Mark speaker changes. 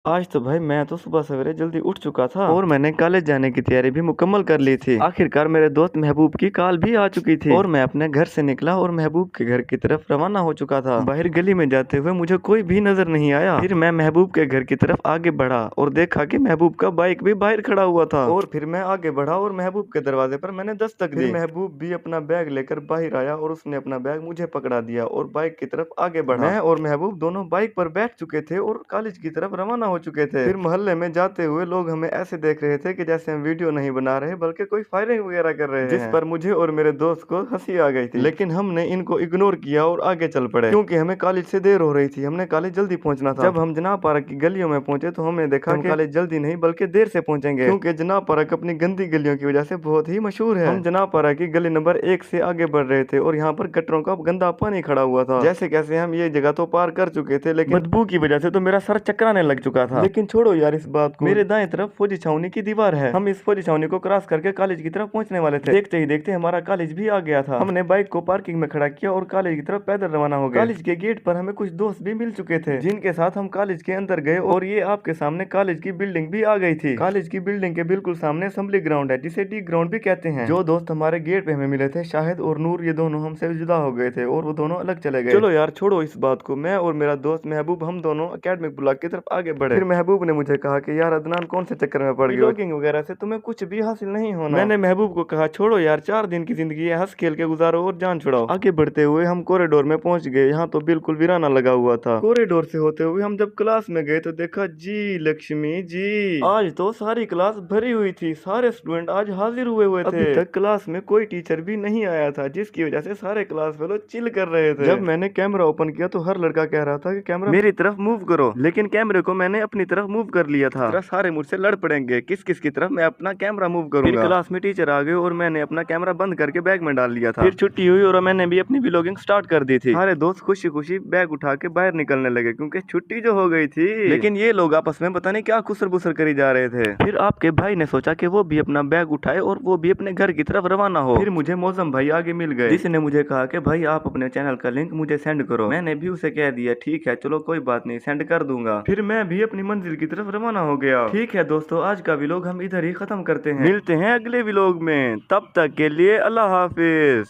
Speaker 1: आज तो भाई मैं तो सुबह सवेरे जल्दी उठ चुका था और मैंने कॉलेज जाने की तैयारी भी मुकम्मल कर ली थी। आखिरकार मेरे दोस्त महबूब की कॉल भी आ चुकी थी और मैं अपने घर से निकला और महबूब के घर की तरफ रवाना हो चुका था। बाहर गली में जाते हुए मुझे कोई भी नजर नहीं आया। फिर मैं महबूब के घर की तरफ आगे बढ़ा और देखा कि महबूब का बाइक भी बाहर खड़ा हुआ था और फिर मैं आगे बढ़ा और महबूब के दरवाजे पर मैंने दस्तक दी। महबूब भी अपना बैग लेकर बाहर आया और उसने अपना बैग मुझे पकड़ा दिया और बाइक की तरफ आगे बढ़ा। मैं और महबूब दोनों बाइक पर बैठ चुके थे और कॉलेज की तरफ रवाना हो चुके थे। फिर मोहल्ले में जाते हुए लोग हमें ऐसे देख रहे थे कि जैसे हम वीडियो नहीं बना रहे बल्कि कोई फायरिंग वगैरह कर रहे हैं, जिस पर मुझे और मेरे दोस्त को हंसी आ गई थी। लेकिन हमने इनको इग्नोर किया और आगे चल पड़े क्योंकि हमें कॉलेज से देर हो रही थी। हमने कॉलेज जल्दी पहुंचना था। जब हम जनाब पार्क की गलियों में पहुंचे तो हमने देखा कि कॉलेज जल्दी नहीं बल्कि देर से पहुंचेंगे क्योंकि जनाब पार्क अपनी गंदी गलियों की वजह से बहुत ही मशहूर है। हम जनाब पार्क की गली नंबर 1 से आगे बढ़ रहे थे और यहाँ पर गटरों का गंदा पानी खड़ा हुआ था। जैसे कैसे हम ये जगह तो पार कर चुके थे लेकिन बदबू की वजह से तो मेरा सर चकराने लग चुका था। लेकिन छोड़ो यार इस बात को। मेरे दाएं तरफ फौजी छावनी की दीवार है। हम इस फौजी छावनी को क्रॉस करके कॉलेज की तरफ पहुंचने वाले थे। देखते ही देखते हमारा कॉलेज भी आ गया था। हमने बाइक को पार्किंग में खड़ा किया और कॉलेज की तरफ पैदल रवाना हो गए। कॉलेज के गेट पर हमें कुछ दोस्त भी मिल चुके थे जिनके साथ हम कॉलेज के अंदर गए और ये आपके सामने कॉलेज की बिल्डिंग भी आ गई थी। कॉलेज की बिल्डिंग के बिल्कुल सामने असेंबली ग्राउंड है जिसे डी ग्राउंड भी कहते हैं। जो दोस्त हमारे गेट पे हमें मिले थे शाहिद और नूर, ये दोनों हमसे जुदा हो गए थे और वो दोनों अलग चले गए। चलो यार छोड़ो इस बात को। मैं और मेरा दोस्त महबूब हम दोनों एकेडमिक ब्लॉक की तरफ आगे बढ़े। फिर महबूब ने मुझे कहा कि यार अदनान कौन से चक्कर में पड़ गए, व्लॉगिंग वगैरह से तुम्हें कुछ भी हासिल नहीं होना। मैंने महबूब को कहा छोड़ो यार 4 दिन की जिंदगी है, हंस खेल के गुजारो और जान छुड़ाओ। आगे बढ़ते हुए हम कॉरिडोर में पहुंच गए। यहाँ तो बिल्कुल वीराना लगा हुआ था। कॉरिडोर से होते हुए हम जब क्लास में गए तो देखा जी लक्ष्मी जी, आज तो सारी क्लास भरी हुई थी। सारे स्टूडेंट आज हाजिर हुए थे। अभी तक क्लास में कोई टीचर भी नहीं आया था जिसकी वजह से सारे क्लास फेलो चिल कर रहे थे। जब मैंने कैमरा ओपन किया तो हर लड़का कह रहा था कि कैमरा मेरी तरफ मूव करो, लेकिन कैमरे को मैंने अपनी तरफ मूव कर लिया था। सारे मुझसे लड़ पड़ेंगे किस किस की तरफ मैं अपना कैमरा मूव करूंगा। फिर क्लास में टीचर आ गए और मैंने अपना कैमरा बंद करके बैग में डाल लिया था। फिर छुट्टी हुई और मैंने भी अपनी व्लॉगिंग स्टार्ट कर दी थी। सारे दोस्त खुशी खुशी बैग उठा के बाहर निकलने लगे क्योंकि छुट्टी जो हो गई थी। लेकिन ये लोग आपस में पता नहीं क्या खुसर बुसर करी जा रहे थे। फिर आपके भाई ने सोचा कि वो भी अपना बैग उठाए और वो भी अपने घर की तरफ रवाना हो। फिर मुझे मौसम भाई आगे मिल गए जिसने मुझे कहा कि भाई आप अपने चैनल का लिंक मुझे सेंड करो। मैंने भी उसे कह दिया ठीक है चलो कोई बात नहीं सेंड कर दूंगा। फिर मैं भी अपनी मंजिल की तरफ रवाना हो गया। ठीक है दोस्तों आज का व्लॉग हम इधर ही खत्म करते हैं। मिलते हैं अगले व्लॉग में, तब तक के लिए अल्लाह हाफिज।